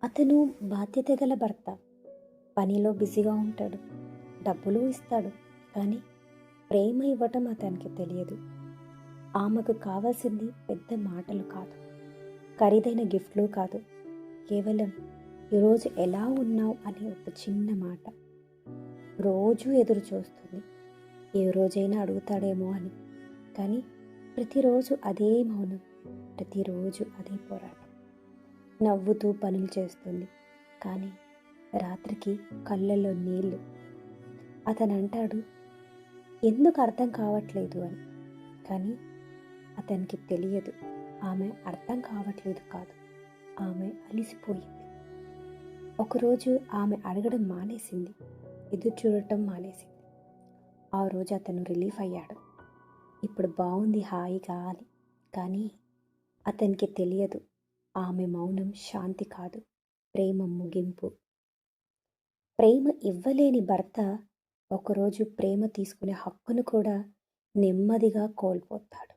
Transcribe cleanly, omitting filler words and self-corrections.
అతను బాధ్యత గల భర్త. పనిలో బిజీగా ఉంటాడు. డబ్బులు ఇస్తాడు. కానీ ప్రేమ ఇవ్వటం అతనికి తెలియదు. ఆమెకు కావాల్సింది పెద్ద మాటలు కాదు, ఖరీదైన గిఫ్ట్లు కాదు. కేవలం ఈరోజు ఎలా ఉన్నావు అనే ఒక చిన్న మాట. రోజూ ఎదురు చూస్తుంది, ఏ రోజైనా అడుగుతాడేమో అని. కానీ ప్రతిరోజు అదే మౌనం, ప్రతిరోజు అదే పోరాటం. నవ్వుతూ పనులు చేస్తుంది, కానీ రాత్రికి కళ్ళల్లో నీళ్ళు. అతను అంటాడు, ఎందుకు అర్థం కావట్లేదు అని. కానీ అతనికి తెలియదు, ఆమె అర్థం కావట్లేదు కాదు, ఆమె అలిసిపోయింది. ఒకరోజు ఆమె అడగడం మానేసింది, ఎదురు చూడటం మానేసింది. ఆ రోజు అతను రిలీఫ్ అయ్యాడు. ఇప్పుడు బాగుంది హాయిగా అని. కానీ అతనికి తెలియదు, ఆమె మౌనం శాంతి కాదు, ప్రేమ ముగింపు. ప్రేమ ఇవ్వలేని భర్త ఒకరోజు ప్రేమ తీసుకునే హక్కును కూడా నెమ్మదిగా కోల్పోతాడు.